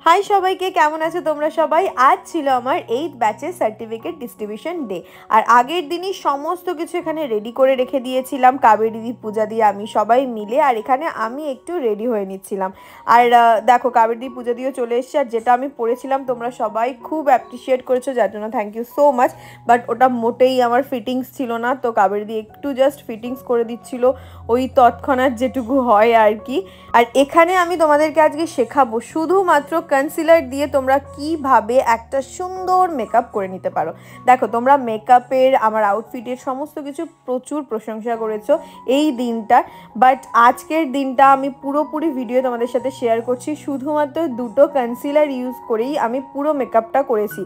High সবাইকে, কেমন আছো তোমরা সবাই? আজ ছিল আমার 8th ব্যাচের সার্টিফিকেট ডিস্ট্রিবিউশন ডে। আর আগের দিনই সমস্ত কিছু এখানে রেডি করে রেখে দিয়েছিলাম কাবেরী দিদি, পূজা দিয়ে আমি সবাই মিলে। আর এখানে আমি একটু রেডি হয়ে নিচ্ছিলাম। আর দেখো কাবেরী দিদি, পূজা দিয়েও চলে এসছে। আর যেটা আমি পরেছিলাম তোমরা সবাই খুব অ্যাপ্রিসিয়েট করেছো, যার জন্য thank you so much. But ওটা মোটেই আমার ফিটিংস ছিল না, তো কাবেরী দিদি একটু জাস্ট ফিটিংস করে দিচ্ছিল, ওই তৎক্ষণাৎ যেটুকু হয় আর কি। আর এখানে আমি তোমাদেরকে আজকে শেখাবো শুধুমাত্র কনসিলার দিয়ে তোমরা কিভাবে একটা সুন্দর মেকআপ করে নিতে পারো। দেখো তোমরা মেকআপের, আমার আউটফিটের সমস্ত কিছু প্রচুর প্রশংসা করেছো এই দিনটা, বাট আজকের দিনটা আমি পুরোপুরি ভিডিও তোমাদের সাথে শেয়ার করছি। শুধুমাত্র দুটো কনসিলার ইউজ করেই আমি পুরো মেকআপটা করেছি।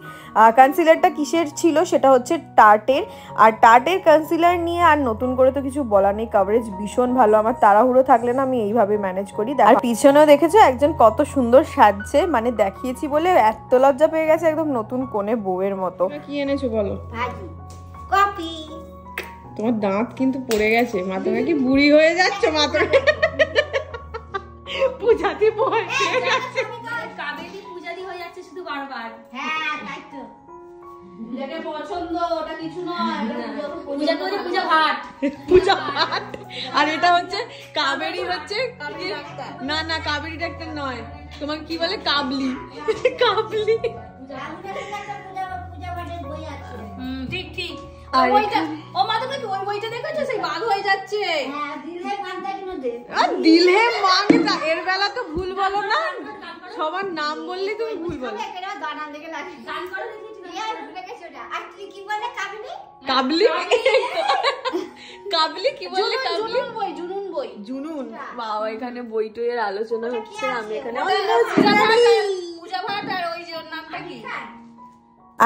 কনসিলারটা কিসের ছিল সেটা হচ্ছে টার্টের। আর টার্টের কনসিলার নিয়ে আর নতুন করে তো কিছু বলা নেই, কভারেজ ভীষণ ভালো। আমার তাড়াহুড়ো থাকলে না আমি এইভাবে ম্যানেজ করি। আর পিছনেও দেখেছো একজন কত সুন্দর সাজছে, মানে দেখিয়েছি বলে এত লজ্জা পেয়ে গেছে, একদম নতুন কোণে বউয়ের মতো। কি এনেছো বলো? ভাজি, কফি। তোমার দাঁত কিন্তু পড়ে গেছে, মাথা কি বুড়ি হয়ে যাচ্ছে, মাথা পূজাতে ভয় পেয়ে গেছে। কাবেরী পূজাদি হয়ে যাচ্ছে শুধু বারবার। হ্যাঁ তাই তো, পূজাকে পছন্দ, ওটা কিছু নয়। পূজা করে পূজা ভাট, পূজা ভাট। আর এটা হচ্ছে কাবেরী, হচ্ছে না না কাবেরী ডাক্তার নয়, তোমাকে কি বলে, কাবলি। কাবলি ঠিক ঠিক। ওইটা ও মা, তুমি ওই বইটা দেখেছো? সেই বাদ হয়ে যাচ্ছে। হ্যাঁ, দিলে মানটা কিনো দে। দিলে মানটা, এর বেলা তো ভুল বলো না, সবার নাম বললে তুমি ভুল বলো। এটা গানা দেখে লাগে, গান করে দেখেছি না, দেখেছো ওটা? আর তুই কি বলে কাবলি? কাবলি কাবলি কি বলে? কাবলি জুনুন বই, জুনুন বই, জুনুন। বাবা, এখানে বই টইয়ের আলোচনা হচ্ছে, আমি এখানে পূজা ভাট। আর ওই যে ওর নামটা কি?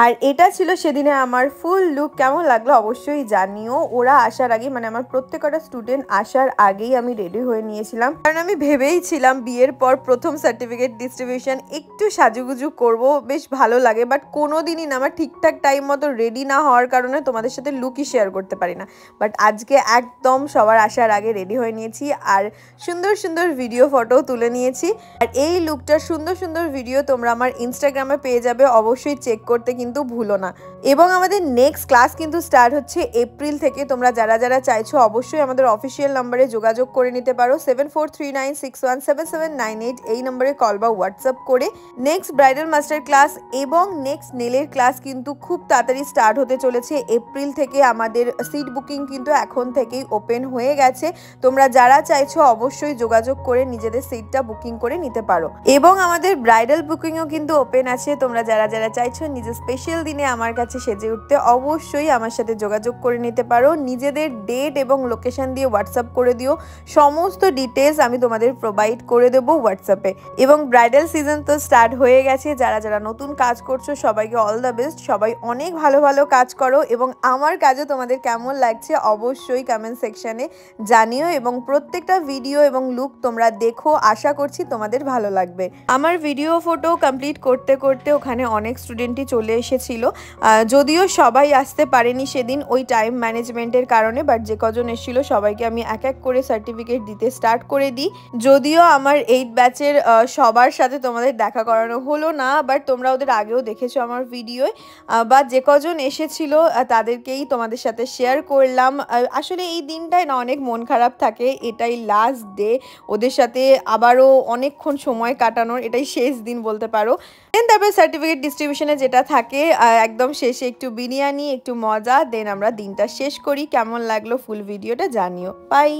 আর এটা ছিল সেদিনে আমার ফুল লুক। কেমন লাগলো অবশ্যই জানিও। ওরা আসার আগে, মানে আমার প্রত্যেকটা স্টুডেন্ট আসার আগেই আমি রেডি হয়ে নিয়েছিলাম, কারণ আমি ভেবেইছিলাম বিয়ের পর প্রথম সার্টিফিকেট ডিস্ট্রিবিউশন একটু সাজুগুজু করব, বেশ ভালো লাগে। বাট কোনো দিনই না আমার ঠিকঠাক টাইম মতো রেডি না হওয়ার কারণে তোমাদের সাথে লুকই শেয়ার করতে পারি না। বাট আজকে একদম সবার আসার আগে রেডি হয়ে নিয়েছি, আর সুন্দর সুন্দর ভিডিও ফটো তুলে নিয়েছি। আর এই লুকটার সুন্দর সুন্দর ভিডিও তোমরা আমার ইনস্টাগ্রামে পেয়ে যাবে, অবশ্যই চেক করতে কিন্তু ভুলো না। এবং আমাদের নেক্সট ক্লাস কিন্তু স্টার্ট হচ্ছে এপ্রিল থেকে। তোমরা যারা যারা চাইছো অবশ্যই আমাদের অফিসিয়াল নাম্বারে যোগাযোগ করে নিতে পারো, 7439617798 এই নম্বরে কল বা হোয়াটসঅ্যাপ করে। নেক্সট ব্রাইডাল মাস্টার ক্লাস এবং নেক্সট নেলের ক্লাস কিন্তু খুব তাড়াতাড়ি স্টার্ট হতে চলেছে এপ্রিল থেকে। আমাদের সিট বুকিং কিন্তু এখন থেকেই ওপেন হয়ে গেছে। তোমরা যারা চাইছো অবশ্যই যোগাযোগ করে নিজেদের সিটটা বুকিং করে নিতে পারো। এবং আমাদের ব্রাইডাল বুকিংও কিন্তু ওপেন আছে। তোমরা যারা যারা চাইছো নিজের স্পেশাল দিনে আমার কাছে সেজে উঠতে অবশ্যই আমার সাথে যোগাযোগ করে নিতে পারো। নিজেদের ডেট এবং লোকেশন দিয়ে হোয়াটসঅ্যাপ করে দিও, সমস্ত ডিটেলস আমি তোমাদের প্রোভাইড করে দেবো হোয়াটসঅ্যাপে। এবং ব্রাইডাল সিজন তো স্টার্ট হয়ে গেছে। যারা যারা নতুন কাজ করছো সবাইকে অল দ্য বেস্ট। সবাই অনেক ভালো ভালো কাজ করো, এবং আমার কাজও তোমাদের কেমন লাগছে অবশ্যই কমেন্ট সেকশনে জানিও। এবং প্রত্যেকটা ভিডিও এবং লুক তোমরা দেখো, আশা করছি তোমাদের ভালো লাগবে। আমার ভিডিও ফটো কমপ্লিট করতে করতে ওখানে অনেক স্টুডেন্টই চলে এসেছিল, যদিও সবাই আসতে পারেনি সেদিন ওই টাইম ম্যানেজমেন্টের কারণে। বাট যে কজন এসেছিল সবাইকে আমি এক এক করে সার্টিফিকেট দিতে স্টার্ট করে দিই। যদিও আমার 8 ব্যাচের সবার সাথে তোমাদের দেখা করানো হলো না, বাট তোমরা ওদের আগেও দেখেছো আমার ভিডিওয়। বা যে কজন এসেছিল তাদেরকেই তোমাদের সাথে শেয়ার করলাম। আসলে এই দিনটায় না অনেক মন খারাপ থাকে, এটাই লাস্ট ডে ওদের সাথে আবারও অনেকক্ষণ সময় কাটানোর, এটাই শেষ দিন বলতে পারো। দেন তারপরে সার্টিফিকেট ডিস্ট্রিবিউশনে যেটা থাকে একদম শেষে একটু বিরিয়ানি, একটু মজা, দেন আমরা দিনটা শেষ করি। কেমন লাগলো ফুল ভিডিওটা জানিও। বাই।